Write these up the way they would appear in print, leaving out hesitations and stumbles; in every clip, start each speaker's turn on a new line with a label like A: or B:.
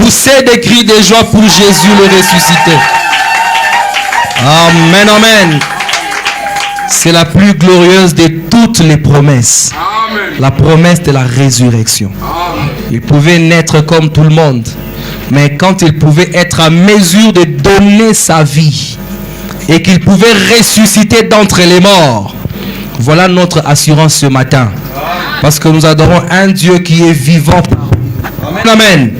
A: pousser des cris de joie pour Jésus le ressuscité. Amen, amen. C'est la plus glorieuse de toutes les promesses. Amen. La promesse de la résurrection. Amen. Il pouvait naître comme tout le monde, mais quand il pouvait être à mesure de donner sa vie et qu'il pouvait ressusciter d'entre les morts, voilà notre assurance ce matin. Parce que nous adorons un Dieu qui est vivant. Amen. Amen.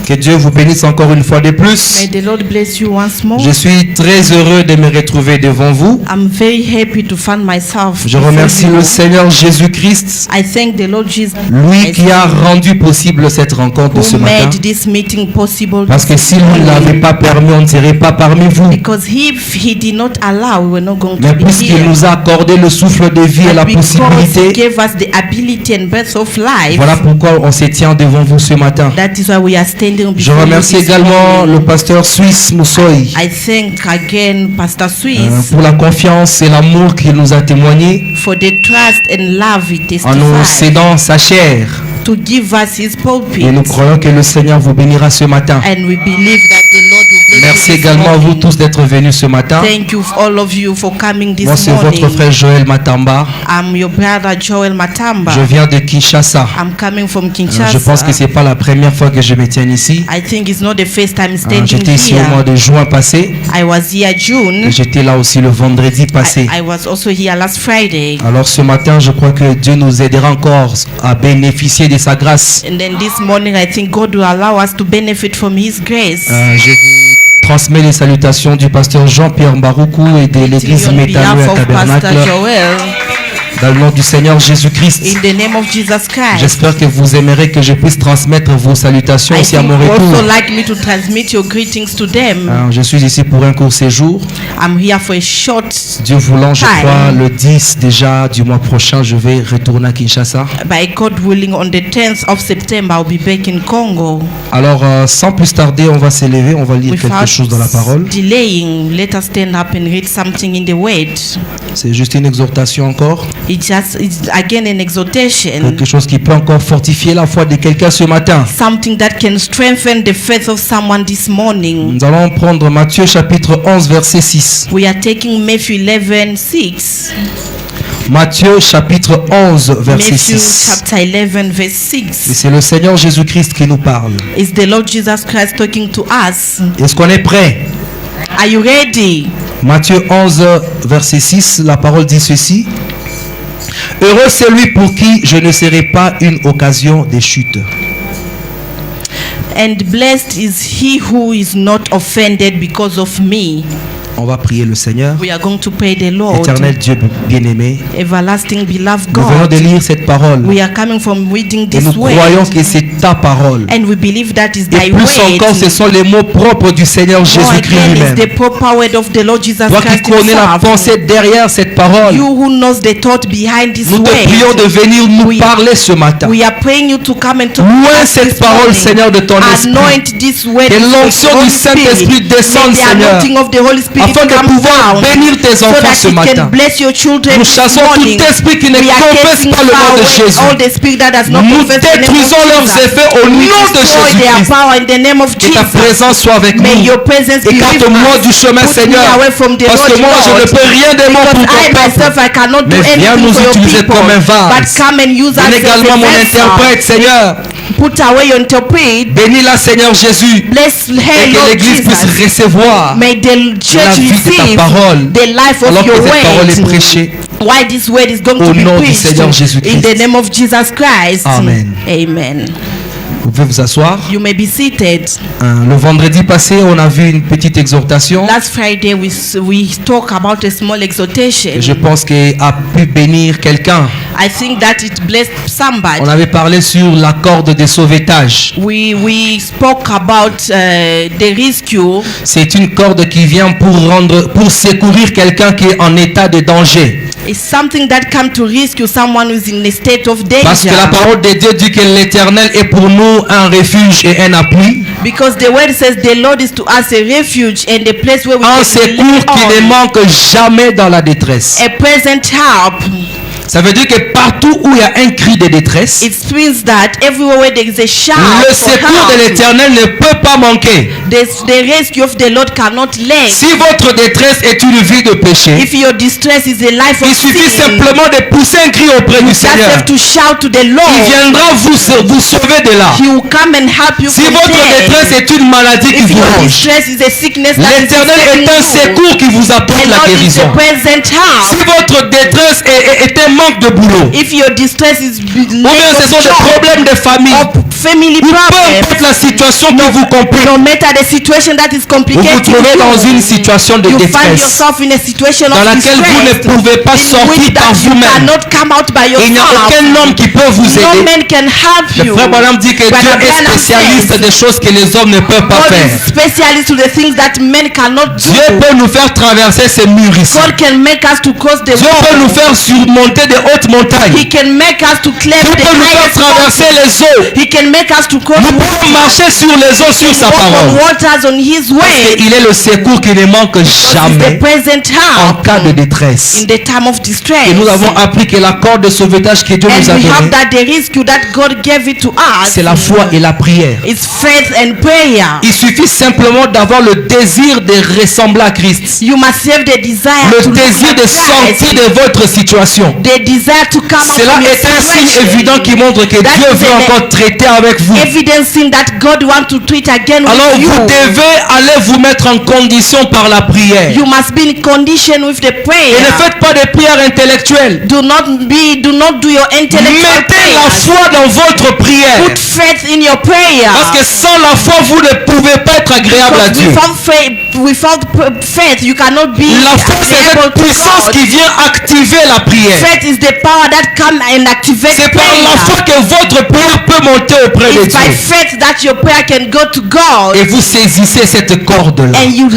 A: Que Dieu vous bénisse encore une fois de plus.
B: May the Lord bless you once more.
A: Je suis très heureux de me retrouver devant vous.
B: I'm very happy to find myself.
A: Je remercie le Seigneur Jésus-Christ,
B: I thank the Lord Jesus,
A: lui qui a rendu possible cette rencontre de ce
B: who
A: matin.
B: made this meeting possible.
A: Parce que s'il ne l'avait pas permis, on ne serait pas parmi vous.
B: Because if he did not allow, we were not going to
A: Mais
B: be
A: puisqu'il
B: here.
A: nous a accordé le souffle de vie et la
B: But because he
A: possibilité,
B: gave us the ability and breath of life,
A: voilà pourquoi on se tient devant vous ce matin.
B: that is why we are standing
A: Je
B: before you
A: remercie
B: this
A: également
B: morning.
A: le pasteur suisse Moussoy
B: I thank again Pastor Swiss
A: pour la confiance et l'amour qu'il nous a témoigné
B: for the trust and love he
A: en nous
B: testified
A: cédant sa chair.
B: to give us his
A: Et nous
B: pulpit.
A: croyons que le Seigneur vous bénira ce matin.
B: And we believe that the Lord will bless
A: Merci
B: you this
A: également à vous
B: morning.
A: tous d'être venus ce matin.
B: Thank you all of you for coming this
A: Moi, c'est
B: morning.
A: votre frère Joël Matamba.
B: I'm your brother Joel Matamba.
A: Je viens de Kinshasa.
B: I'm coming from Kinshasa.
A: Je pense que c'est pas la première fois que je me tiens ici.
B: I think it's not the first time standing
A: J'étais ici au mois
B: here.
A: de juin passé.
B: I was here
A: Et
B: June.
A: j'étais là aussi le vendredi passé.
B: I was also here last Friday.
A: Alors ce matin, je crois que Dieu nous aidera encore à bénéficier de sa grâce.
B: And then this morning, I think God will allow us to benefit from His grace.
A: Je vous transmets les salutations du pasteur Jean-Pierre Mbaroukou et de l'église
B: On
A: Métalleux
B: behalf
A: à
B: of Pastor
A: Tabernacle,
B: Joel,
A: dans le nom du Seigneur Jésus-Christ.
B: in the name of Jesus Christ.
A: J'espère que vous aimerez que je puisse transmettre vos salutations
B: I
A: aussi à
B: think
A: mon
B: you
A: retour.
B: also like me to transmit your greetings to them.
A: Je suis ici pour un court séjour.
B: I'm here for a short,
A: Dieu voulant, je
B: Hi.
A: crois, le 10 déjà du mois prochain, je vais retourner à Kinshasa.
B: by God willing, on the 10th of September, I'll be back in Congo.
A: Alors, sans plus tarder, on va s'élever, on va lire quelque
B: Without
A: chose dans la parole.
B: delaying, let us stand up and read something in the Word.
A: C'est juste une exhortation encore,
B: It's again an exhortation,
A: quelque chose qui peut encore fortifier la foi de quelqu'un ce matin.
B: something that can strengthen the faith of someone this morning.
A: Nous allons prendre Matthieu chapitre 11 verset 6.
B: We are taking Matthew 11:6.
A: Matthieu chapitre 11 verset
B: Matthew
A: 6.
B: chapter 11 verse
A: Et
B: 6.
A: c'est le Seigneur Jésus-Christ qui nous parle.
B: Is the Lord Jesus Christ talking to us?
A: Est-ce qu'on est prêt?
B: Are you ready?
A: Matthieu 11 verset 6, la parole dit ceci. Heureux celui pour qui je ne serai pas une occasion de chute.
B: And blessed is he who is not offended because of me.
A: On va prier le Seigneur.
B: We are going to pray the Lord.
A: Éternel Dieu bien-aimé,
B: Everlasting beloved
A: nous venons
B: God.
A: de lire cette parole
B: We are coming from reading
A: et nous
B: this word.
A: croyons que c'est ta parole.
B: And we believe that is
A: Et
B: thy
A: plus encore, ce
B: word.
A: sont les mots propres du Seigneur
B: More
A: Jésus-Christ
B: again is
A: lui-même.
B: the proper word of the Lord Jesus
A: Toi qui
B: Christ
A: connais la
B: himself.
A: pensée derrière cette parole,
B: You who knows the thought behind this
A: nous te prions de
B: word.
A: venir nous
B: We-
A: parler ce matin.
B: We are praying you to come and talk
A: Loin
B: to us
A: cette
B: this
A: parole,
B: morning.
A: Seigneur, de ton esprit.
B: Anoint this word
A: Que
B: with
A: l'onction
B: the
A: du
B: Holy
A: Saint-Esprit
B: Spirit.
A: descende,
B: May the
A: Seigneur,
B: anointing of the Holy Spirit
A: afin de
B: come
A: pouvoir
B: down
A: bénir tes
B: so
A: enfants
B: that
A: ce
B: it
A: matin.
B: can bless your children
A: Nous
B: this
A: chassons
B: morning.
A: tout esprit qui ne
B: We are
A: confesse
B: casting
A: pas le nom de
B: far away
A: Jésus.
B: all the spirit that does not
A: Nous
B: confess the name of
A: détruisons leurs
B: Jesus.
A: effets au
B: We
A: nom de
B: destroy their
A: Jésus-Christ.
B: power in the name of
A: Que ta
B: Jesus.
A: présence soit avec
B: May
A: nous.
B: your presence be with
A: Écarte-moi
B: us.
A: du chemin,
B: Put me
A: Seigneur.
B: away from the
A: Parce
B: road,
A: que moi, je ne
B: Lord.
A: peux rien de moi
B: Because
A: pour ton
B: I myself,
A: peuple.
B: I cannot do
A: Mais viens
B: anything
A: nous
B: for your
A: utiliser
B: people.
A: comme un vase.
B: But come and use us
A: Viens
B: as
A: également
B: a
A: mon
B: vessel.
A: interprète, Seigneur.
B: Put away your interpret.
A: Bénis-la, Seigneur Jésus.
B: Bless
A: Et
B: her,
A: que
B: Lord
A: l'Église puisse
B: Jesus.
A: recevoir
B: May the church
A: vie de ta
B: receive
A: parole.
B: the life of
A: alors que
B: your
A: cette parole est
B: word.
A: prêchée.
B: Why this word is going
A: Au
B: to be
A: nom du
B: preached
A: Seigneur Jésus-Christ.
B: in the name of Jesus Christ.
A: Amen.
B: Amen.
A: Vous pouvez vous asseoir.
B: You may be seated.
A: Le vendredi passé, on a vu une petite exhortation.
B: Last Friday we talked about a small exhortation.
A: Et je pense qu'elle a pu bénir quelqu'un.
B: I think that it blessed somebody.
A: On avait parlé sur la corde de sauvetage.
B: We spoke about the rescue.
A: C'est une corde qui vient pour secourir quelqu'un qui est en état de danger.
B: It's something that comes to rescue someone who's in a state of danger.
A: Parce que la parole de Dieu dit que l'Éternel est pour nous un refuge et un appui.
B: Because the word says the Lord is to us a refuge and a place where we
A: Un
B: can
A: secours
B: lean
A: qui ne
B: on.
A: manque jamais dans la détresse.
B: A present help.
A: Ça veut dire que partout où il y a un cri de détresse,
B: it means that everywhere where there is a shout
A: le
B: for
A: secours de
B: help,
A: l'Éternel ne peut pas manquer.
B: the rescue of the Lord cannot lack.
A: Si votre détresse est une vie de péché,
B: If your distress is a life of
A: il suffit
B: sin,
A: simplement de pousser un cri auprès du
B: just
A: Seigneur.
B: have to shout to the
A: Il
B: Lord.
A: viendra vous sauver de là.
B: He will come and help you
A: Si
B: from
A: votre détresse
B: there.
A: est une maladie qui
B: If
A: vous
B: your
A: ronge,
B: distress is a sickness that is
A: l'Éternel est un
B: affecting you,
A: secours qui vous apporte
B: the
A: la
B: Lord is
A: guérison.
B: the present
A: Si
B: help.
A: votre détresse est un manque de boulot,
B: If your distress is
A: ou bien ce sont des problèmes de famille,
B: or family
A: ou peu
B: problems,
A: importe la situation qui vous complique,
B: no matter the situation that is
A: vous vous
B: complicated,
A: trouvez dans une situation de
B: you find
A: détresse
B: yourself in a situation
A: dans
B: of
A: laquelle vous ne
B: distress
A: pouvez pas
B: in
A: sortir
B: which
A: par
B: that you
A: vous-même.
B: cannot come out by
A: Il n'y a
B: yourself.
A: aucun homme qui peut vous
B: No
A: aider.
B: man can help
A: Le
B: you.
A: frère Branham dit que
B: Brother
A: Dieu est
B: Branham
A: spécialiste
B: says,
A: des choses que les hommes ne peuvent pas
B: God
A: faire.
B: is specialist to the things that men cannot do.
A: Dieu peut nous faire traverser ces murs ici.
B: God can make us to cross the
A: Dieu peut nous
B: wall.
A: faire surmonter de hautes montagnes.
B: He can make us to climb
A: Dieu
B: the
A: peut nous faire
B: highest
A: traverser
B: mountain.
A: les eaux.
B: He can make us to cross
A: Nous pouvons marcher sur les eaux, sur sa
B: walk on
A: parole.
B: waters on his
A: Et
B: way.
A: il est le secours qui ne manque
B: He's
A: jamais
B: the present
A: en
B: help
A: cas de détresse.
B: in the time of distress.
A: Et nous avons appris que l'accord de sauvetage que Dieu nous a
B: And we have
A: donné,
B: that the rescue that God gave it to us
A: c'est la foi et la prière.
B: is faith and prayer.
A: Il suffit simplement d'avoir le désir de ressembler à Christ.
B: You must have the desire
A: Le
B: to look
A: désir
B: like
A: de
B: Christ.
A: sortir de votre situation.
B: The desire to come out
A: Cela
B: from your
A: est un signe
B: situation.
A: évident qui montre que
B: That
A: Dieu
B: is
A: veut
B: an
A: encore traiter avec vous.
B: evidencing that God wants to treat again
A: Alors
B: with you.
A: vous devez aller vous mettre en condition par la prière.
B: You must be in condition with the
A: Et
B: prayer.
A: ne faites pas des prières intellectuelles.
B: Do not do your intellectual
A: Mettez la
B: prayers.
A: foi dans votre prière.
B: Put faith in your prayer.
A: Parce que sans la foi, vous ne pouvez pas être agréable à
B: Because
A: Dieu.
B: without faith, you cannot be
A: La foi, c'est
B: agreeable
A: cette
B: to
A: puissance
B: God.
A: qui vient activer la prière.
B: Faith is the power that come and activate
A: C'est par la foi
B: prayer.
A: que votre prière peut monter auprès de
B: It's by
A: Dieu.
B: faith that your prayer can go to God.
A: Et vous saisissez cette corde-là.
B: And you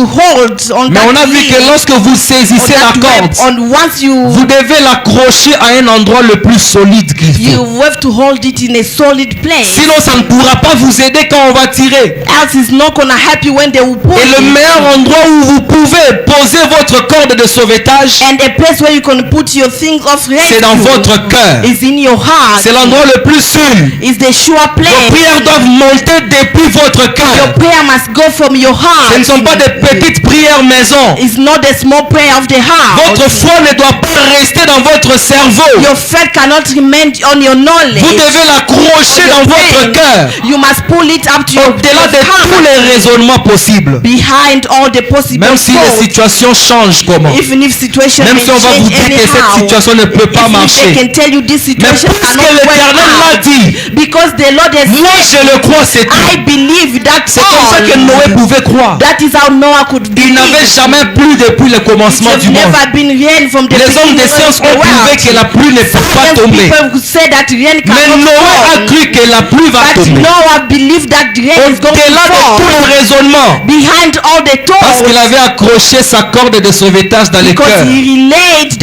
B: hold on
A: Mais
B: that
A: on a vu que
B: link,
A: lorsque vous
B: on
A: saisissez
B: that
A: la corde,
B: web, on once
A: vous devez l'accrocher à un endroit le plus solide qu'il
B: you
A: faut.
B: have to hold it in a solid place.
A: Sinon, ça ne pourra pas vous aider quand on va tirer.
B: Else it's not gonna help you when they will pull
A: Et le
B: it.
A: meilleur endroit où vous pouvez poser votre corde de sauvetage,
B: And the place where you can put your things of
A: c'est dans
B: rescue
A: votre cœur.
B: is in your heart.
A: C'est l'endroit le plus sûr.
B: Is the sure
A: Vos
B: place.
A: prières doivent monter depuis votre
B: Your
A: cœur.
B: prayer must go from your
A: Ce ne
B: heart.
A: sont pas des petites prières maison.
B: It's not the small prayer of the heart.
A: Votre foi ne doit pas rester dans votre cerveau.
B: Your faith cannot remain on your knowledge.
A: Vous devez l'accrocher dans votre cœur.
B: You must pull it up to your
A: Au-delà de
B: heart.
A: tous les raisonnements possibles.
B: Behind all the possible
A: Même si les
B: thoughts.
A: situations changent comment.
B: Even if situation
A: Même
B: may
A: si on va vous
B: change
A: dire que cette
B: anyhow.
A: situation ne peut pas
B: Even if they
A: marcher.
B: can tell you this
A: Mais
B: situation
A: puisque
B: cannot work
A: l'Éternel l'a
B: out.
A: dit,
B: Because the Lord has
A: moi je
B: said,
A: le crois, c'est tout.
B: I believe that
A: C'est comme ça que Noé pouvait croire.
B: That is how Noah could
A: Il
B: believe.
A: n'avait jamais plu depuis le commencement
B: It
A: du
B: has
A: monde.
B: never been rain from the
A: Les hommes
B: beginning
A: de science
B: of the
A: ont prouvé
B: world.
A: que la pluie ne peut pas
B: Science
A: tomber.
B: people who say that rain
A: Mais
B: cannot
A: Noé a
B: fall.
A: cru que la pluie va
B: But
A: tomber.
B: Noah believed that rain is going to
A: Au-delà de
B: fall.
A: tout le raisonnement.
B: Behind all the
A: Parce qu'il
B: thoughts.
A: avait accroché sa corde de sauvetage dans le
B: Because
A: cœur.
B: he relayed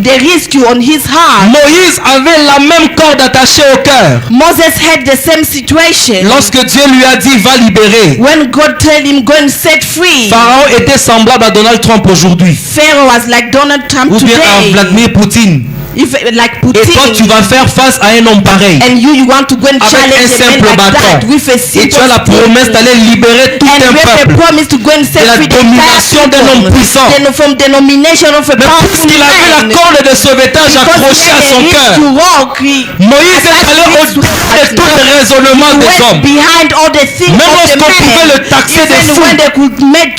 B: the rescue on his heart.
A: Moïse avait la même corde attachée au cœur.
B: Moses had the same situation.
A: Lorsque Dieu lui a dit va libérer,
B: When God told him go and set free.
A: Pharaon était semblable à Donald Trump aujourd'hui.
B: Pharaoh was like Donald Trump
A: Ou bien à
B: today.
A: Vladimir Poutine.
B: If like
A: Et toi tu
B: Putin.
A: vas faire face à un homme pareil.
B: And you want to go and
A: Avec
B: challenge
A: un
B: a man
A: simple
B: like that
A: bâton.
B: with a
A: Et
B: simple
A: tu as la promesse
B: stick.
A: d'aller libérer tout
B: And
A: un
B: we have a
A: peuple
B: promise to go and set
A: de la
B: free the
A: domination d'un homme
B: entire
A: puissant.
B: people from the nomination of a
A: Mais
B: powerful
A: puisqu'il avait la
B: man.
A: corde de sauvetage accrochée à son cœur, Moïse est allé au-delà de tout le raisonnement des
B: went
A: hommes.
B: behind all the things
A: Même
B: of the
A: lorsqu'on pouvait
B: man.
A: le taxer de
B: Even
A: fou,
B: when they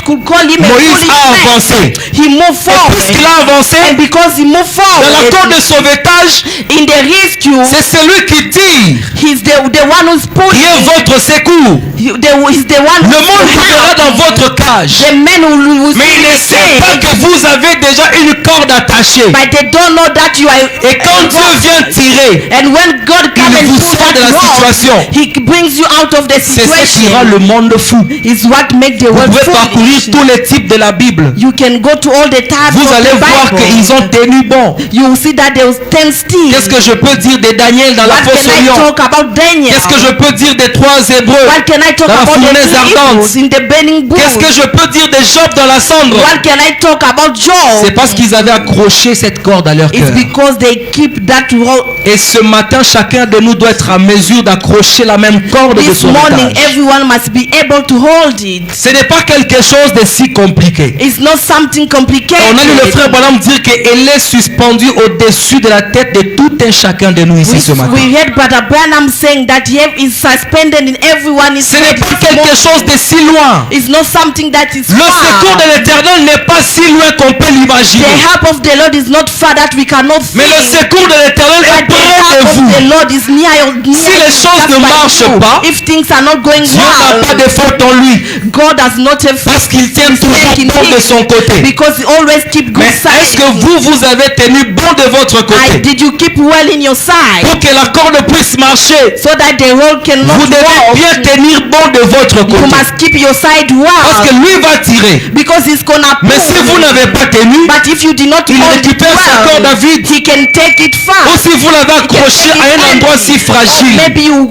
B: could call him a
A: Moïse
B: foolish
A: a
B: man,
A: avancé.
B: he moved forward.
A: Puisqu'il a avancé,
B: And because he moved
A: dans la corde
B: forward
A: de sauvetage,
B: in the rescue,
A: c'est celui qui tire,
B: he's the one who's
A: qui
B: pulling.
A: est votre secours.
B: He's the one
A: Le monde vous verra dans votre cage.
B: the man who
A: Mais il ne sait pas que vous avez déjà une corde attachée.
B: but they don't know that you are.
A: Et quand Dieu vient tirer,
B: And when God comes
A: il
B: and
A: vous
B: pulls
A: sort de la
B: that rope,
A: situation.
B: He brings you out of the
A: C'est ce qui rend
B: situation.
A: le monde fou.
B: Is what makes the
A: Vous
B: world
A: pouvez parcourir
B: foolish.
A: tous les types de la Bible.
B: You can go to all the types
A: Vous
B: of
A: allez
B: the
A: voir
B: Bible.
A: qu'ils ont tenu bon.
B: You will see that that they will stand still.
A: Qu'est-ce que je peux dire de Daniel dans la
B: What
A: fosse
B: can
A: au
B: I
A: lion?
B: talk about Daniel?
A: Qu'est-ce que je peux dire des 3 Hébreux
B: What can I talk
A: dans la
B: about the
A: fournaise
B: two
A: ardente?
B: Hebrews in the burning bush?
A: Qu'est-ce que je peux dire de Job dans la cendre?
B: What can I talk about
A: C'est
B: Job?
A: parce qu'ils avaient accroché cette corde à leur
B: It's
A: cœur.
B: because they keep that rope.
A: Et ce matin, chacun de nous doit être en mesure d'accrocher la même corde de
B: This morning,
A: sauvetage.
B: everyone must be able to hold it.
A: Ce n'est pas quelque chose de si compliqué.
B: It's not something complicated.
A: On a lu le frère Branham dire qu'elle est suspendue au-dessus de la tête de tout un chacun de nous ici ce matin.
B: We heard Brother Branham saying that he is suspended in everyone is
A: Ce n'est pas quelque chose de si loin.
B: It's not something that is
A: Le secours de
B: far.
A: l'Éternel n'est pas si loin qu'on peut l'imaginer.
B: The help of the Lord is not far that we cannot
A: Mais le
B: see.
A: secours de l'Éternel est
B: But the
A: près de
B: help of
A: vous.
B: the Lord is near
A: Si les choses ne marchent pas,
B: if things are not going
A: Dieu n'a pas de
B: well,
A: faute en lui.
B: God has not a
A: Parce qu'il tient toujours
B: mistake in
A: bon de son
B: him,
A: côté.
B: because he always keep good
A: Mais est-ce
B: side.
A: que vous avez tenu bon de votre côté?
B: Did you keep well in your side
A: Pour que la corde puisse marcher,
B: so that the road cannot
A: vous devez
B: walk?
A: bien tenir bon de votre
B: You
A: côté.
B: must keep your side
A: Parce que
B: well,
A: lui va tirer.
B: because he's gonna
A: Mais si vous
B: pull.
A: n'avez pas tenu,
B: But if you did not
A: il
B: hold it
A: récupère sa corde à
B: well,
A: vide.
B: he can take it
A: Ou
B: fast.
A: si vous l'avez accroché à un endroit si fragile,
B: Maybe you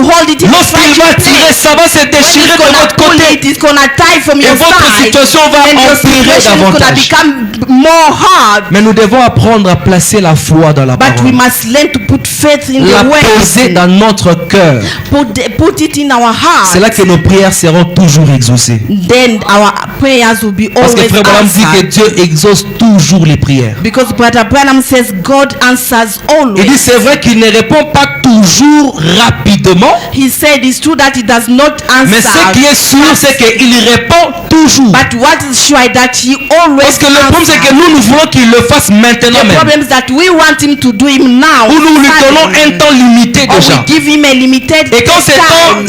B: hold it in a
A: lorsqu'il va
B: fragile
A: tirer,
B: place.
A: ça va se
B: When
A: déchirer
B: he's
A: de
B: gonna
A: votre
B: pull
A: côté.
B: it, it's gonna tie from
A: Et
B: your
A: votre
B: side.
A: situation va
B: And your
A: empirer
B: situation is gonna
A: davantage.
B: become more hard.
A: Mais nous devons apprendre à placer la foi dans la
B: But we
A: parole.
B: must learn to put faith in
A: La
B: the
A: poser
B: word.
A: dans notre cœur.
B: Put it in our
A: C'est là
B: heart.
A: que nos prières seront toujours exaucées.
B: Then our prayers will be
A: Parce que
B: always
A: Frère Branham dit que
B: answered.
A: Dieu exauce toujours les prières.
B: Because Brother Branham says God answers
A: Il dit
B: always.
A: c'est vrai qu'il ne répond pas toujours rapidement,
B: He said it's true that he does not
A: mais ce qui est
B: answer.
A: sûr c'est qu'il répond toujours.
B: But what is sure is that he always
A: Parce que le problème c'est que nous voulons qu'il le fasse maintenant
B: The
A: même.
B: problem is that we want him to do him now.
A: Ou nous lui donnons un temps limité
B: Or
A: déjà.
B: we give him a limited
A: Et quand ce temps
B: time.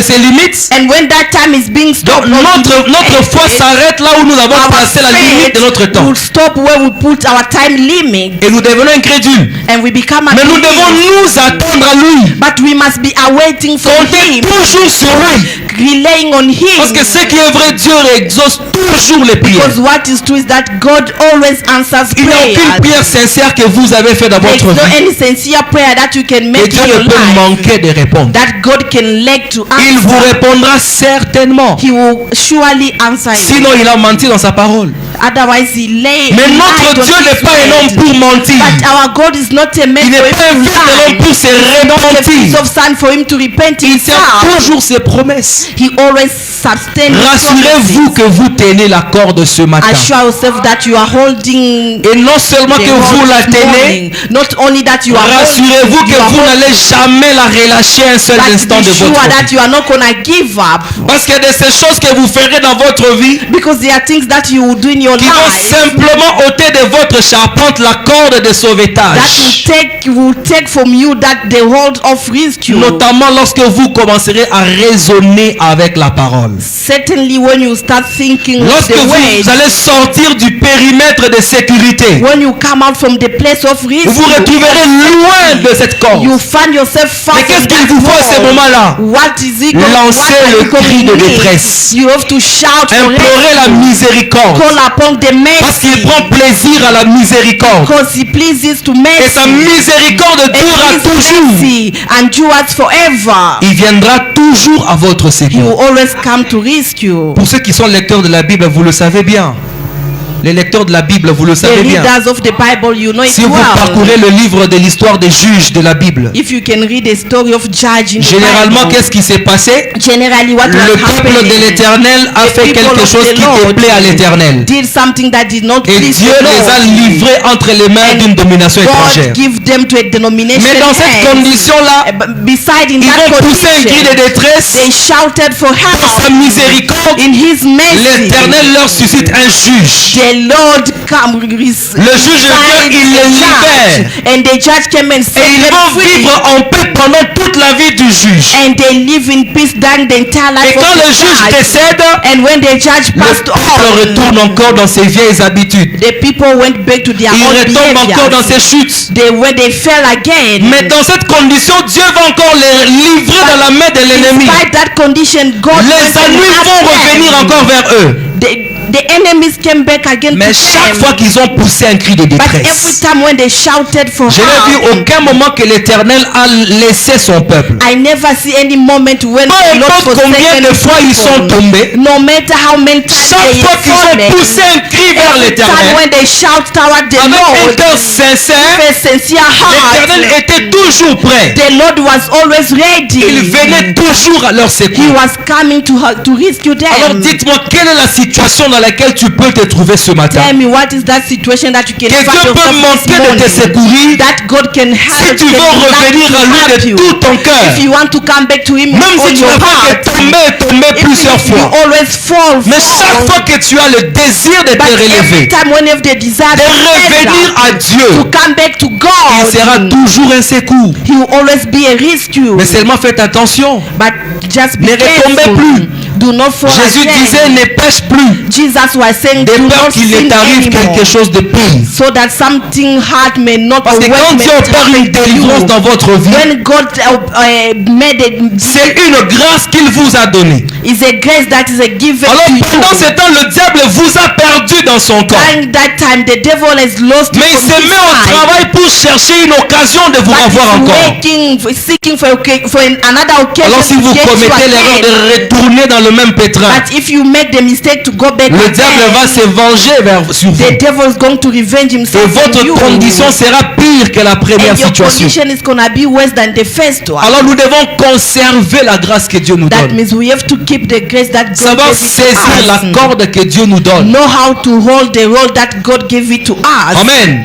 A: c'est limite,
B: And when that time is being
A: donc
B: stopped,
A: notre foi s'arrête là où nous avons
B: our
A: placé la limite de notre temps.
B: will stop where we put our time limit,
A: Et nous devenons incrédules.
B: and we become
A: Mais nous devons
B: unbelievers.
A: nous attendre à lui.
B: But we must be awaiting for
A: Comptez
B: him,
A: toujours sur lui.
B: relying on
A: Parce que
B: him.
A: ce qui est vrai, Dieu exauce toujours les prières.
B: Because what is true is that God always answers
A: Il n'y a aucune
B: prayers.
A: prière sincère que vous avez fait dans
B: There is
A: votre
B: no
A: vie
B: any sincere prayer that you can
A: et
B: make
A: Dieu
B: in your
A: ne peut
B: life
A: manquer de répondre.
B: that God can lack to
A: Il vous
B: answer.
A: répondra certainement.
B: He will surely answer you.
A: Sinon, il a menti dans sa parole.
B: Otherwise, he lay.
A: Mais
B: he
A: notre
B: lied on
A: Dieu
B: his
A: n'est pas un homme
B: word.
A: pour mentir.
B: But our God is not a man
A: Il n'est
B: for
A: pas un
B: him
A: fils
B: to
A: de l'homme
B: lie.
A: pour se
B: Not a fils
A: repentir.
B: of son for him to repent
A: Il tient
B: himself.
A: toujours ses promesses.
B: He always sustains his
A: Rassurez-vous
B: promises.
A: que vous tenez la corde ce matin.
B: Assure yourself that you are holding
A: Et non seulement
B: the
A: que vous
B: rod
A: la
B: this
A: tenez,
B: morning. Not only that you are
A: rassurez-vous
B: holding,
A: que
B: you are
A: vous
B: holding,
A: n'allez jamais la relâcher un seul
B: but
A: instant
B: be
A: de
B: sure
A: votre
B: that
A: vie.
B: you are not gonna give up,
A: Parce que de ces choses que vous ferez dans votre vie
B: because there are things that you will do in your
A: qui vont
B: life
A: simplement ôter de votre charpente la corde de
B: that
A: sauvetage.
B: will take from you that the hold of rescue.
A: Notamment lorsque vous commencerez à raisonner avec la parole.
B: Certainly when you start thinking of
A: Lorsque
B: the
A: vous
B: way,
A: allez sortir du périmètre de sécurité,
B: when you come out from the place of risk,
A: vous vous retrouverez loin de cette corde.
B: you find yourself far
A: Mais qu'est-ce
B: from
A: qu'il
B: that
A: vous faut à ce
B: wall.
A: moment-là?
B: What is it?
A: Lancez
B: what are
A: le
B: you going
A: cri de
B: to need?
A: détresse.
B: You have to shout for
A: Implorez la
B: rescue.
A: miséricorde.
B: Call upon the
A: Parce qu'il
B: mercy,
A: prend plaisir à la miséricorde.
B: because he pleases to
A: Et sa
B: mercy.
A: miséricorde durera
B: And his
A: toujours.
B: mercy endures forever.
A: Il viendra toujours à votre
B: He will
A: secours.
B: always come to rescue.
A: Pour ceux qui sont lecteurs de la Bible, vous le savez bien. Les lecteurs de la Bible, vous le
B: The
A: savez bien.
B: readers of the Bible, you know it
A: Si vous
B: well.
A: parcourez le livre de l'histoire des juges de la Bible,
B: If you can read the story of Judge in the
A: généralement,
B: Bible,
A: qu'est-ce qui s'est passé?
B: generally what
A: Le
B: was
A: peuple de
B: happening,
A: l'Éternel a
B: the
A: fait
B: people
A: quelque
B: of
A: chose
B: the
A: qui
B: Lord
A: déplaît à l'Éternel.
B: did something that did not
A: Et
B: please
A: Dieu
B: the
A: les a
B: Lord.
A: livrés entre les mains d'une domination étrangère.
B: God give them to a denomination.
A: Mais dans cette
B: hands.
A: condition-là,
B: Beside in
A: ils
B: that
A: vont pousser un cri de
B: condition,
A: détresse.
B: they shouted for
A: Dans sa
B: help.
A: miséricorde,
B: In his mercy,
A: l'Éternel leur suscite un juge.
B: the Lord come,
A: Le juge vient, il les libère.
B: and the judge came and
A: Et
B: set
A: ils
B: them
A: vont
B: free.
A: vivre en paix pendant toute la vie du juge.
B: And they live in peace during the entire life
A: Et quand
B: of
A: le
B: the
A: juge
B: judge.
A: décède,
B: And when the judge
A: le
B: passed
A: peuple
B: on,
A: retourne encore dans ses vieilles habitudes.
B: the people went back to their
A: Il
B: old
A: retombe encore dans
B: behavior.
A: ses chutes.
B: They fell again.
A: Mais dans cette condition, Dieu va encore les livrer dans la main de l'ennemi.
B: Despite that condition, God
A: Les
B: went and
A: ennuis vont
B: helped
A: revenir
B: them.
A: encore vers eux.
B: The enemies came back again
A: Mais
B: to
A: chaque
B: them.
A: fois qu'ils ont poussé un cri de
B: But every
A: détresse,
B: time when they shouted for
A: je n'ai vu
B: help,
A: aucun moment que l'Éternel a laissé son peuple.
B: I never see any moment when
A: Peu
B: the Lord
A: importe combien
B: forsaken
A: de fois ils sont
B: people.
A: tombés,
B: No matter how many times
A: chaque
B: they
A: fois qu'ils ont
B: fallen,
A: poussé un cri vers
B: every time
A: l'Éternel,
B: when they shout toward the
A: avec un
B: Lord,
A: cœur sincère,
B: with a sincere
A: l'Éternel
B: heart,
A: était toujours prêt.
B: the Lord was always
A: Il
B: ready.
A: venait toujours à leur
B: He
A: secours.
B: was coming to rescue
A: Alors
B: them.
A: dites-moi, quelle est la situation dans laquelle tu peux te trouver ce matin?
B: Tell me, what is that situation that you can
A: Que
B: find
A: Dieu peut
B: yourself
A: manquer de te
B: this morning?
A: secourir
B: That God can help,
A: si tu veux revenir à lui de tout ton cœur.
B: If you want to come back to Him
A: Même
B: with all
A: si tu
B: your
A: n'as pas
B: heart,
A: tombé
B: if
A: plusieurs
B: you
A: fois.
B: always fall,
A: Mais chaque fois que tu as le désir de te
B: but every
A: relever,
B: time when you have the desire
A: de revenir à
B: to
A: Dieu,
B: come back to
A: il
B: God,
A: sera toujours un secours.
B: He will always be a rescue.
A: Mais seulement faites attention.
B: But just be
A: Ne retombez
B: careful.
A: plus.
B: Do not fall
A: Jésus
B: again.
A: disait ne pêche plus,
B: Jesus was saying,
A: de
B: do
A: peur
B: not
A: qu'il
B: sin
A: ne t'arrive
B: anymore,
A: quelque chose de pire.
B: so that something hard may not
A: Parce que quand Dieu opère une délivrance dans votre vie,
B: When God made it,
A: c'est une grâce qu'il vous a donnée.
B: is a grace that is a given
A: Alors
B: to
A: pendant ce
B: you.
A: temps, le diable vous a perdu dans son corps.
B: During that time, the devil has lost
A: Mais il
B: from
A: se
B: his
A: met au
B: side.
A: travail pour chercher une occasion de vous
B: But
A: revoir
B: he's
A: encore.
B: seeking for another occasion
A: Alors si
B: to
A: vous
B: get you
A: commettez l'erreur
B: again.
A: de retourner dans le même pétrin,
B: But if you make the mistake to go back
A: le diable va
B: again,
A: se venger sur vous.
B: the devil is going to revenge
A: Et
B: himself on
A: votre
B: you.
A: condition sera pire que la première
B: And your
A: situation.
B: condition is going to be worse than the first one.
A: Alors nous devons conserver la grâce que Dieu nous
B: That
A: donne.
B: means we have to keep the grace that God
A: Savoir
B: gave it to
A: saisir la
B: us.
A: corde que Dieu nous donne.
B: Know how to hold the role that God gave it to us.
A: Amen.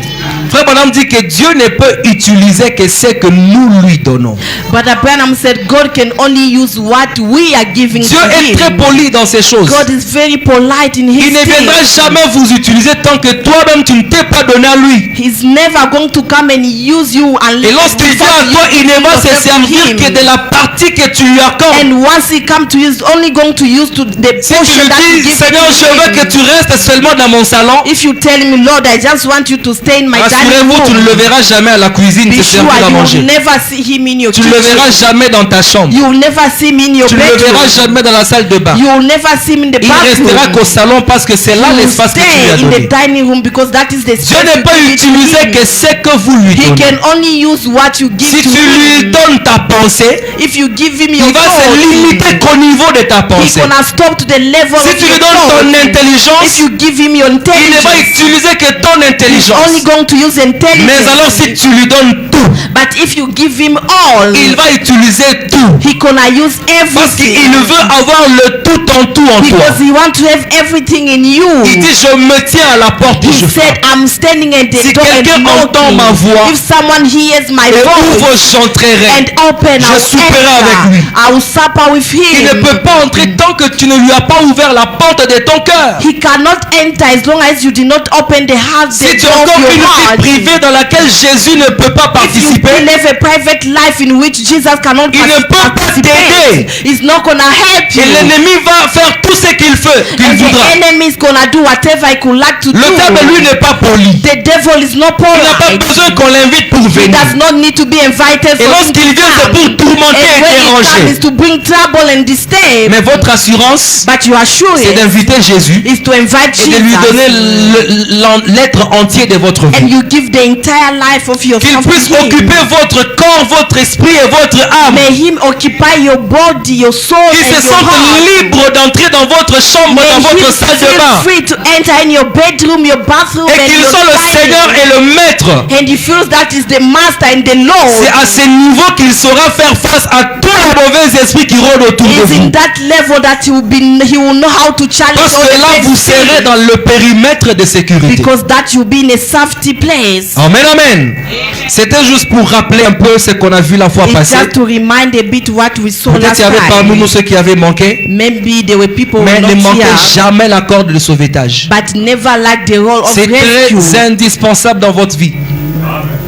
A: Frère Branham dit que Dieu ne peut utiliser que ce que nous lui donnons.
B: But Abraham said God can only use what we are giving
A: Dieu
B: to
A: est très
B: him.
A: poli dans ces choses.
B: God is very polite in
A: Il
B: his
A: ne viendra
B: things.
A: jamais vous utiliser tant que toi-même tu ne t'es pas donné à lui.
B: He's never going to come and use you
A: Et
B: unless
A: lorsqu'il vient à toi, il ne va se servir que de la partie que tu lui accordes.
B: And once he come to you, he's only going to use to the
A: Si tu
B: portion
A: lui
B: that you
A: dis,
B: give
A: Seigneur,
B: to
A: je veux que
B: him.
A: tu restes seulement dans mon salon,
B: If you tell him, Lord, I just want you to stay in my dining
A: rassurez-vous, tu ne le
B: room,
A: verras jamais à la cuisine
B: be
A: te
B: sure
A: servir à
B: you will
A: manger.
B: never see him in your
A: Tu ne le verras
B: kitchen.
A: jamais dans ta chambre.
B: You will never see him in your
A: Tu ne le verras
B: bedroom.
A: jamais dans la salle de bain.
B: You will never see him in the
A: Il restera
B: bathroom.
A: qu'au salon parce que c'est là
B: You will
A: l'espace que tu lui as
B: stay in the
A: donné.
B: dining room because that is the
A: Dieu
B: space
A: ne
B: you
A: peut
B: give it to
A: utiliser
B: him.
A: que ce que vous lui
B: He
A: donnez.
B: can only use what you give
A: Si
B: to
A: tu lui
B: him.
A: donnes ta pensée,
B: If you give him your
A: il va se
B: thoughts,
A: limiter qu'au niveau de ta
B: he
A: pensée.
B: gonna stop to the level
A: Si
B: of
A: tu lui
B: your
A: donnes ton
B: thoughts. If
A: intelligence,
B: you give him your
A: il ne va
B: intelligence,
A: utiliser que ton
B: he's
A: intelligence.
B: only going to use intelligence.
A: Mais alors si tu lui donnes tout,
B: But if you give him all,
A: il va utiliser tout.
B: he gonna use
A: Parce qu'il
B: everything.
A: veut avoir le tout en toi.
B: Because he want to have everything in you.
A: Il dit, je me tiens à la porte et
B: He
A: je
B: said,
A: frappe.
B: I'm standing at the
A: Si
B: door
A: quelqu'un
B: and
A: entend ma
B: knocking.
A: voix
B: If someone hears my
A: et
B: voice
A: ouvre, j'entrerai.
B: and open,
A: Je
B: I will
A: souperai avec lui.
B: enter. I will supper with
A: Il ne
B: him.
A: peut pas entrer tant que tu ne lui as pas ouvert la porte de ton cœur.
B: He cannot enter as long as you did not open the heart,
A: Si
B: the
A: tu as
B: door of
A: encore
B: your
A: une
B: heart.
A: vie privée dans laquelle Jésus ne peut pas
B: If you
A: participer,
B: live a private life in which Jesus cannot
A: il ne peut pas t'aider.
B: participate, he's not gonna help
A: Et
B: you.
A: l'ennemi va faire tout ce qu'il veut, qu'il
B: And
A: voudra.
B: the enemy is gonna do whatever he could like to
A: Le
B: do.
A: diable, lui, n'est pas poli.
B: The devil is not
A: Il n'a pas
B: polite.
A: besoin qu'on l'invite pour
B: He
A: venir.
B: does not need to be invited
A: Et
B: for him
A: lorsqu'il
B: to
A: vient, c'est
B: come.
A: pour tourmenter
B: And
A: et
B: when he comes,
A: déranger.
B: is to bring trouble and disturb.
A: Mais votre assurance,
B: But you assure
A: c'est d'inviter Jésus
B: is to invite
A: et de lui
B: Jesus.
A: donner l'être entier de votre
B: And
A: vie.
B: you give the entire life of
A: Qu'il
B: yourself to
A: puisse
B: him.
A: occuper votre corps, votre esprit et votre âme.
B: May him occupy your body, your soul,
A: Qu'il
B: and
A: se
B: your
A: sente
B: heart.
A: libre d'entrer dans votre chambre,
B: May
A: dans
B: him
A: votre salle de
B: feel
A: bain.
B: free to enter in your bedroom, your bathroom,
A: Et
B: and
A: qu'il
B: your
A: soit le
B: dining
A: Seigneur
B: room.
A: et le Maître.
B: And he feels that is the master and the Lord.
A: C'est à ce niveau qu'il saura faire face à tous les mauvais esprits qui rôdent autour de
B: Is in
A: vous.
B: that level that he will know how to challenge
A: Parce
B: all
A: que
B: the
A: là,
B: bad
A: vous serez
B: things.
A: dans le périmètre de sécurité.
B: Because that you'll be in a safety place.
A: Amen, amen. C'était juste pour rappeler un peu ce qu'on a vu la fois
B: It's
A: passée.
B: just to remind a bit what we saw
A: Peut-être
B: last
A: il y avait parmi
B: time.
A: nous ceux qui avaient manqué,
B: Maybe there were people who
A: mais
B: were
A: ne
B: not
A: manquez
B: here,
A: jamais la corde de sauvetage.
B: but never like the role of
A: C'est
B: rescue.
A: très indispensable dans votre vie.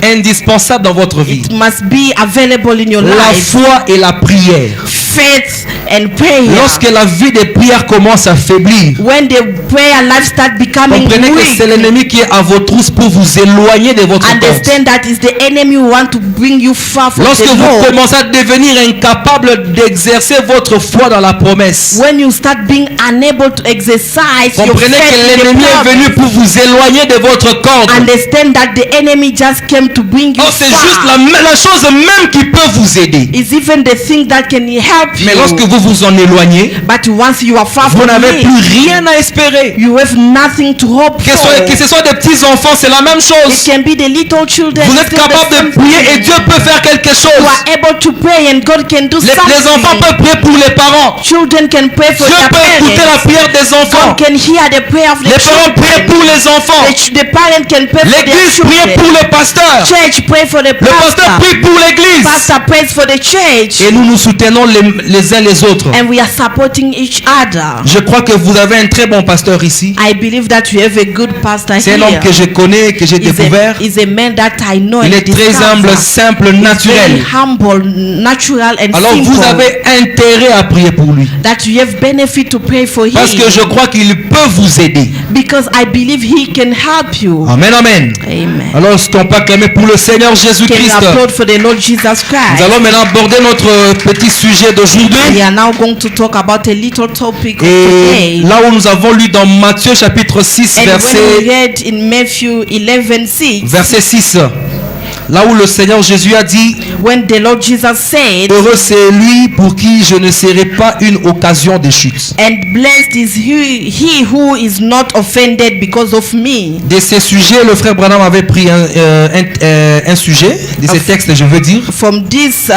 A: Indispensable dans votre vie.
B: It must be available in your
A: La
B: life.
A: foi et la prière.
B: Faith and prayer.
A: Lorsque la vie de prière commence à faiblir,
B: When the prayer life start becoming
A: comprenez que c'est
B: weak,
A: l'ennemi qui est à vos trousses pour vous éloigner de votre compte.
B: understand that is the enemy who want to bring you far from
A: Lorsque
B: the
A: vous
B: Lord.
A: commencez à devenir incapable d'exercer votre foi dans la promesse,
B: When you start being unable to exercise your
A: comprenez
B: faith
A: que
B: in the
A: l'ennemi est venu
B: promise,
A: pour vous éloigner de votre corps.
B: understand that the enemy just came to bring you
A: Oh, c'est juste
B: far.
A: la chose même qui peut vous aider.
B: It's even the thing that can help
A: Mais lorsque
B: you.
A: vous vous en éloignez,
B: But once you are far
A: vous
B: from
A: n'avez
B: me,
A: plus rien à espérer.
B: you have nothing to hope
A: Que
B: for.
A: ce soit des petits enfants, c'est la même
B: It
A: chose.
B: can be the little children.
A: Vous êtes
B: still the
A: capable de
B: same
A: prier et
B: thing.
A: Dieu peut faire quelque chose.
B: You are able to pray and God can do
A: Les enfants
B: something.
A: peuvent prier pour les parents.
B: Children can pray for
A: Dieu
B: their
A: peut écouter la
B: parents.
A: prière des enfants.
B: God can hear the prayer of the
A: Les parents prient pour
B: children.
A: les enfants.
B: The parent can pray for their
A: L'église prie
B: children.
A: pour le pasteur.
B: Church pray for the
A: Le pasteur
B: pastor.
A: prie pour l'église.
B: Pastor prays for the church.
A: Et nous nous soutenons les uns les autres.
B: And we are supporting each other.
A: Je crois que vous avez un très bon pasteur ici.
B: I believe that we have a good pastor
A: C'est un homme
B: here.
A: que je connais, que j'ai découvert.
B: He's a man that I know
A: Il
B: and
A: est très
B: discover.
A: humble, simple,
B: Very
A: naturel.
B: humble, natural and
A: Alors
B: simple.
A: vous avez intérêt à prier pour lui.
B: That you have benefit to pray for him.
A: Parce que je crois qu'il peut vous aider.
B: Because I believe he can help you.
A: Amen, amen.
B: Amen.
A: Alors est-ce qu'on peut acclamer pour le Seigneur
B: Can you
A: Jésus-Christ?
B: applaud for the Lord Jesus
A: Nous
B: Christ?
A: allons maintenant aborder notre petit sujet
B: We
A: d'aujourd'hui.
B: are now going to talk about a little topic of
A: Et
B: today.
A: là où nous avons lu dans Matthieu chapitre 6
B: And when we
A: verset,
B: read in Matthew 11:6,
A: verset 6, là où le Seigneur Jésus a dit,
B: when the Lord Jesus said,
A: heureux c'est lui pour qui je ne serai pas une occasion de chute.
B: and blessed is he who is not offended because of me.
A: De ces sujets, le frère Branham avait pris un sujet, de ces textes je veux dire.
B: From this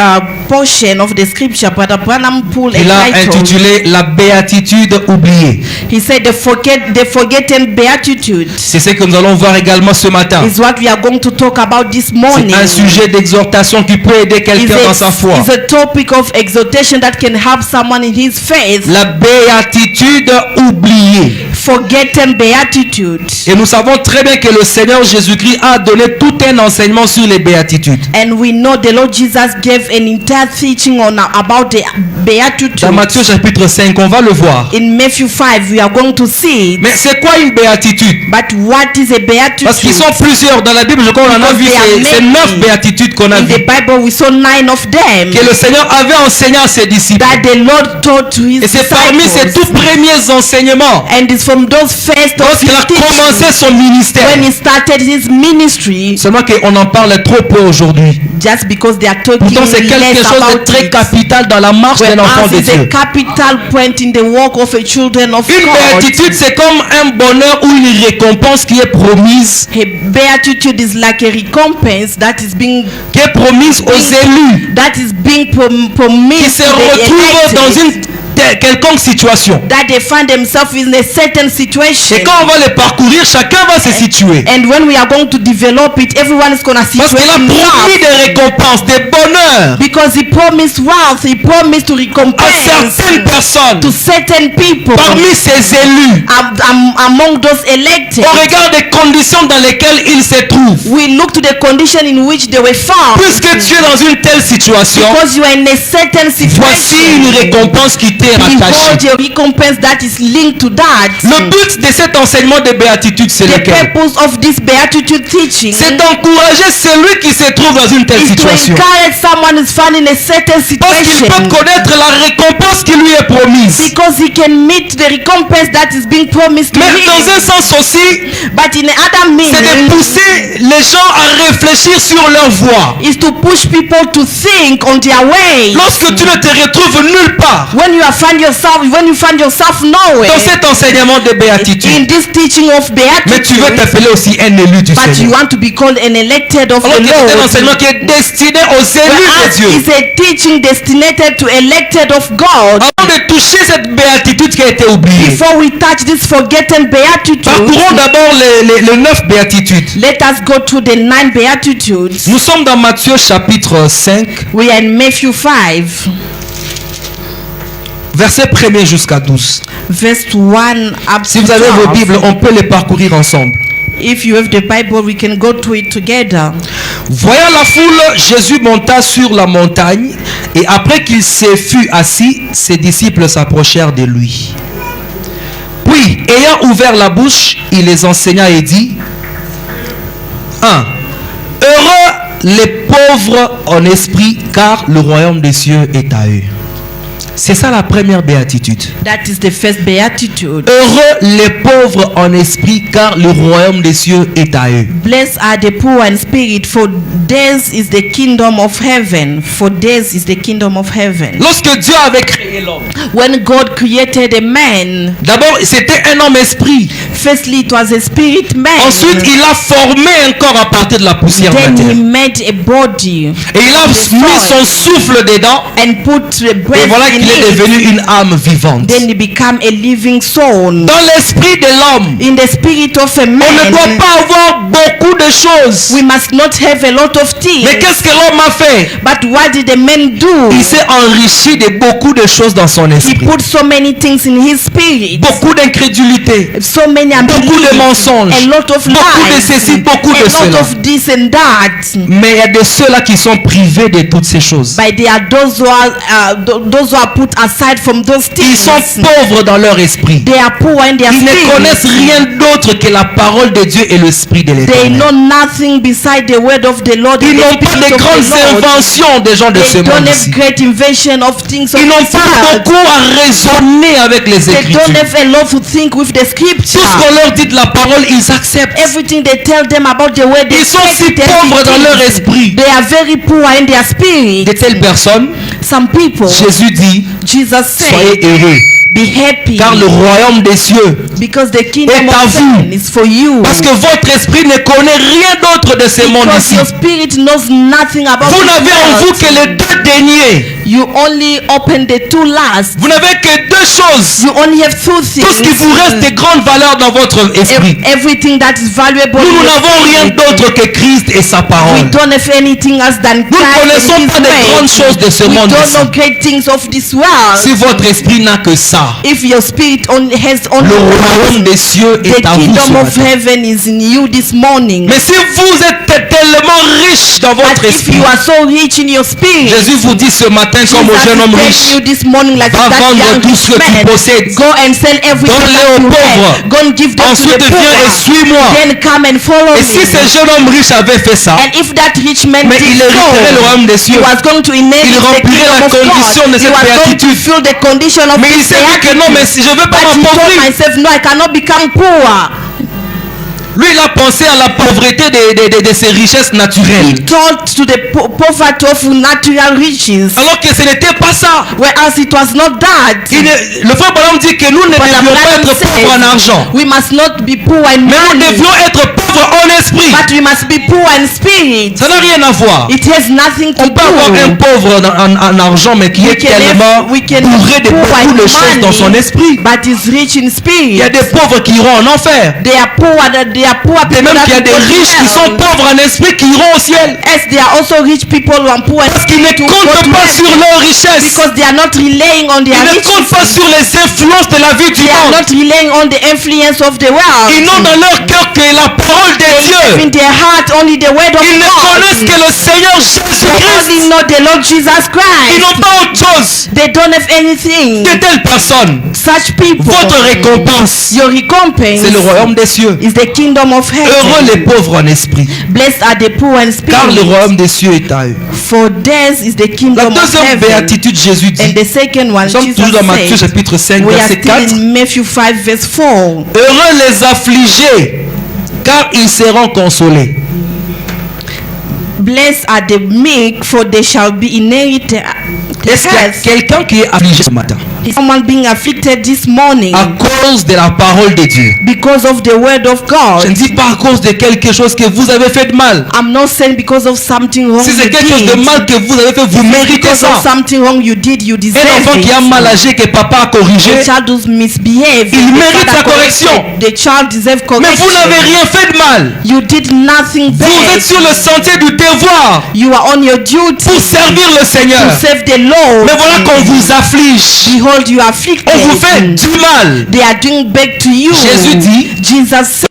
B: portion of the scripture, Brother Branham pulled
A: Il
B: a
A: a
B: title.
A: intitulé La béatitude oubliée.
B: He said the forgotten beatitude
A: C'est ce que nous allons voir également ce matin.
B: is what we are going to talk about this morning.
A: C'est un sujet d'exhortation qui peut aider quelqu'un dans sa foi.
B: It's a topic of exhortation that can help someone in his faith.
A: La béatitude oubliée.
B: Forgotten beatitude.
A: Et nous savons très bien que le Seigneur Jésus-Christ a donné tout un enseignement sur les béatitudes.
B: And we know the Lord Jesus gave an entire teaching on about the beatitude.
A: Dans Matthieu chapitre 5, on va le voir.
B: In Matthew 5, we are going to see it.
A: Mais c'est quoi une béatitude?
B: But what is a beatitude?
A: Parce qu'ils sont plusieurs. Dans la Bible, je crois qu'on en a vu ces 9 béatitudes qu'on a
B: In
A: vues.
B: the Bible, we saw 9 of them
A: Que le Seigneur avait enseigné à ses disciples.
B: that the Lord taught to his
A: Et c'est parmi ses
B: disciples.
A: tout premiers enseignements.
B: And it's from those first of
A: Lorsqu'il a
B: his teachings,
A: commencé son ministère.
B: when he started his ministry,
A: Seulement qu'on en parle trop peu aujourd'hui.
B: just because they are talking
A: Pourtant, c'est quelque
B: less
A: chose de
B: about
A: très
B: it.
A: capital dans la marche d'un enfant
B: Whereas
A: de
B: it's a
A: Dieu.
B: capital point in the walk of a children of
A: Une
B: God.
A: béatitude, c'est comme un bonheur ou une récompense qui est promise,
B: A beatitude is like a recompense that is being
A: aux élus
B: being
A: qui
B: promised
A: se
B: to the
A: retrouvent dans
B: elected,
A: une quelconque situation.
B: that they find themselves in a certain situation.
A: Et quand on va les parcourir, chacun va se situer.
B: And when we are going to develop it, everyone is going to
A: Parce
B: situate
A: qu'il a promis
B: himself.
A: des récompenses, des bonheurs
B: Because he promised wealth, he promised to
A: à
B: recompense
A: certaines personnes
B: to certain people
A: parmi ses élus
B: among those elected.
A: au regard des conditions dans lesquelles ils se trouvent.
B: We look to the condition in which they were found.
A: Puisque tu es dans une telle situation,
B: Because you are in a certain
A: voici une
B: situation.
A: récompense qui t'est
B: Behold
A: rattachée.
B: a recompense that is linked to that.
A: Le but de cet enseignement de béatitude, c'est
B: The
A: lequel?
B: purpose of this beatitude teaching
A: C'est d'encourager celui qui se trouve dans une telle
B: is to
A: situation.
B: encourage someone who's found in a certain
A: Parce qu'il
B: situation.
A: peut connaître la récompense qui lui est promise.
B: Because he can meet the recompense that is being promised to
A: Mais dans
B: him.
A: un sens aussi,
B: But in other
A: c'est de
B: means,
A: pousser les gens à réfléchir sur leur voie.
B: is to push people to think on their way.
A: Lorsque tu ne te retrouves nulle part
B: When you find yourself nowhere
A: dans cet enseignement de
B: in
A: béatitude,
B: this teaching of
A: mais tu veux
B: beatitude,
A: t'appeler aussi un élu du
B: but you
A: Seigneur.
B: want to be called an elected of
A: Alors
B: the
A: que c'est un
B: Lord.
A: enseignement qui est destiné aux élus de
B: Whereas
A: Dieu.
B: it's a teaching destined to elected of God.
A: Avant de toucher cette béatitude qui a été oubliée,
B: Before we touch this forgotten beatitude,
A: parcourons d'abord les 9 béatitudes.
B: let us go to the 9 beatitudes.
A: Nous sommes dans Matthieu chapitre 5,
B: We are in Matthew 5,
A: verset 1er jusqu'à 12.
B: verse 1 up
A: Si
B: to
A: vous avez vos
B: 12.
A: Bibles, on peut les parcourir ensemble.
B: If you have the Bible, we can go to it together.
A: Voyant la foule, Jésus monta sur la montagne, et après qu'il se fut assis, ses disciples s'approchèrent de lui. Puis, ayant ouvert la bouche, il les enseigna et dit, 1. Heureux les pauvres en esprit, car le royaume des cieux est à eux. C'est ça la première béatitude.
B: That is the first beatitude.
A: Heureux les pauvres en esprit, car le royaume des cieux est à eux.
B: Blessed are the poor in spirit, for theirs is the kingdom of heaven. For theirs is the kingdom of heaven.
A: Lorsque Dieu avait créé l'homme,
B: When God created a man,
A: d'abord c'était un homme esprit.
B: firstly it was a spirit man.
A: Ensuite il a formé un corps à partir de la poussière de la
B: Then he
A: terre.
B: made a body
A: Et il a mis son souffle dedans.
B: and put the
A: Et
B: breath
A: voilà
B: in
A: qu'il est
B: it.
A: devenu une âme vivante.
B: Then he became a living soul.
A: Dans l'esprit de l'homme,
B: In the spirit of a
A: on ne doit
B: man,
A: pas avoir beaucoup de choses.
B: we must not have a lot of things.
A: Mais qu'est-ce que l'homme a fait?
B: But what did the man do?
A: Il s'est enrichi de beaucoup de choses dans son
B: He
A: esprit.
B: put so many things in his spirit.
A: Beaucoup d'incrédulité,
B: So many
A: beaucoup de
B: unbelief,
A: mensonges,
B: a lot of
A: beaucoup de
B: lies,
A: ceci, beaucoup de
B: a lot
A: cela.
B: of this and that.
A: Mais il y a de ceux-là qui sont privés de toutes ces choses.
B: But there are those who are put aside from those
A: Ils
B: things.
A: sont pauvres dans leur esprit.
B: They are poor in their
A: Ils ne connaissent
B: spirit.
A: rien d'autre que la parole de Dieu et l'esprit de
B: They
A: l'Éternel.
B: know nothing beside the word of the Lord.
A: Ils
B: and the
A: n'ont pas
B: spirit
A: de
B: of
A: grandes
B: the Lord.
A: inventions des gens de ce
B: They don't
A: monde
B: have
A: ici.
B: great invention of things of
A: Ils n'ont
B: this
A: pas
B: world.
A: beaucoup à raisonner avec les
B: They don't
A: Écritures.
B: have a lot to think with the
A: Tout
B: scripture.
A: ce qu'on leur dit de la parole, ils acceptent.
B: Everything they tell them about the word, they
A: Ils sont
B: take
A: si
B: it as
A: pauvres
B: it
A: dans
B: is.
A: leur esprit.
B: They are very poor in their spirit.
A: De telles personnes,
B: Some people,
A: Jésus dit,
B: Jesus
A: soyez
B: said,
A: heureux,
B: be happy
A: car le royaume des cieux.
B: because the kingdom
A: est à
B: of
A: vous.
B: heaven is for you.
A: Parce que votre esprit ne connaît rien d'autre de ce monde
B: Because
A: ici.
B: your spirit knows nothing about
A: Vous
B: this
A: n'avez en vous
B: world.
A: que les deux derniers.
B: You only open the two last.
A: Vous n'avez que deux choses.
B: You only have two things.
A: Tout ce qui vous reste de grande valeur dans votre esprit.
B: Everything that is valuable.
A: Nous
B: in your
A: n'avons rien
B: spirit.
A: d'autre que Christ et sa
B: We
A: parole.
B: don't have anything else than
A: Nous ne
B: Christ
A: connaissons
B: and
A: pas
B: His
A: des
B: way.
A: grandes choses de ce
B: We
A: monde
B: don't
A: ici.
B: know great things of this world.
A: Si votre esprit n'a que ça,
B: If your spirit only has only
A: le royaume des cieux
B: the
A: est à vous.
B: kingdom
A: ce
B: of
A: matin.
B: heaven is in you this morning.
A: Mais si vous êtes tellement riche dans
B: But
A: votre
B: if
A: esprit,
B: you are so rich in your spirit,
A: Jésus vous dit ce matin comme au
B: Jesus
A: jeune homme
B: is
A: riche,
B: telling you this morning like
A: va
B: that
A: vendre
B: young
A: tout ce que tu
B: man,
A: possèdes.
B: go and sell everything
A: Donne-le
B: that
A: aux
B: you
A: pauvres.
B: have. Go and give them to
A: Ensuite
B: the
A: viens et
B: poor.
A: suis-moi.
B: Then come and follow
A: Et si
B: me.
A: ce jeune homme riche avait fait ça,
B: And if that rich man
A: mais
B: did
A: il hériterait le
B: so,
A: royaume des
B: he
A: cieux.
B: was going to inherit
A: Il
B: the
A: remplirait
B: kingdom
A: la
B: of
A: condition
B: God.
A: de
B: He
A: cette
B: was going to
A: béatitude.
B: fill the condition of
A: Mais il
B: this
A: s'est dit que non, mais si je ne veux pas
B: But he told
A: m'appauvrir.
B: myself, no, I cannot become poor.
A: Lui, il a pensé à la pauvreté de ses richesses
B: He
A: naturelles.
B: thought to the poverty of natural riches,
A: Alors que ce n'était pas ça.
B: whereas it was not that.
A: Le frère Branham dit que nous ne
B: But
A: devions pas
B: Abraham
A: être pauvres en
B: said,
A: argent.
B: we must not be poor in
A: Mais nous
B: money,
A: devions être pauvres en esprit.
B: but we must be poor in spirit.
A: Ça n'a rien à voir.
B: It has nothing to
A: On peut avoir un
B: do.
A: pauvre en argent, mais qui est tellement
B: We can
A: bourré de
B: be poor
A: beaucoup de
B: in
A: choses dans son
B: money,
A: esprit.
B: but is rich in
A: Il y a
B: spirit.
A: des pauvres qui iront en enfer.
B: They are poor. They are poor
A: Et
B: people
A: même
B: that
A: qu'il y a
B: will
A: des
B: go to
A: riches qui sont
B: hell.
A: pauvres en esprit qui iront au ciel.
B: As there are also rich people who are poor in
A: Parce qu'ils ne
B: spirit who go
A: comptent
B: to
A: pas sur
B: heaven
A: leur richesse.
B: because they are not relying on their
A: Ils ne
B: riches.
A: comptent pas sur les influences de la vie du
B: They are
A: monde.
B: not relying on the influence of the world.
A: Ils n'ont dans leur cœur que la parole de
B: They have
A: Dieu.
B: in their heart only the word of
A: Ils ne connaissent que
B: God.
A: le Seigneur
B: They
A: Jésus-Christ.
B: only know the Lord Jesus
A: Ils
B: Christ.
A: n'ont pas autre chose.
B: They don't have anything.
A: De telles personnes,
B: Such people,
A: votre récompense,
B: your recompense
A: c'est le royaume des cieux.
B: is the kingdom of
A: Heureux les
B: heaven.
A: pauvres en esprit,
B: Blessed are the poor in
A: car le
B: spirit,
A: royaume des cieux est à eux.
B: for theirs is the
A: La
B: kingdom of
A: deuxième
B: heaven.
A: béatitude, Jésus
B: And
A: dit,
B: the second one,
A: nous sommes
B: Jesus
A: toujours dans Matthieu
B: said,
A: chapitre 5,
B: we are
A: verset 4.
B: still in Matthew 5 verse 4.
A: Heureux les affligés, car ils seront consolés.
B: Blessed are the meek, for they shall be inherited.
A: Est-ce qu'il y a quelqu'un qui est affligé ce matin
B: Is someone being afflicted this morning
A: à cause de la parole de Dieu?
B: because of the word of
A: Je ne
B: God?
A: dis pas à cause de quelque chose que vous avez fait de mal.
B: I'm not saying because of something wrong
A: Si
B: you
A: c'est quelque chose de
B: did.
A: mal que vous avez fait, vous méritez
B: Because of
A: ça.
B: something wrong you did, you
A: Un
B: deserve
A: enfant qui a
B: it.
A: mal agi, que papa a corrigé,
B: The child who's misbehaved,
A: il
B: the
A: mérite
B: father
A: sa correction.
B: corrected. The child deserves
A: Mais vous n'avez
B: correction.
A: rien fait de mal.
B: You did nothing
A: Vous
B: bad.
A: êtes sur le sentier du devoir
B: You are on your duty
A: pour servir le Seigneur.
B: to serve the Lord.
A: Mais voilà qu'on vous afflige.
B: Behold, you are afflicted.
A: On vous fait du mal.
B: They are doing back to you.
A: Jésus dit,
B: Jesus said,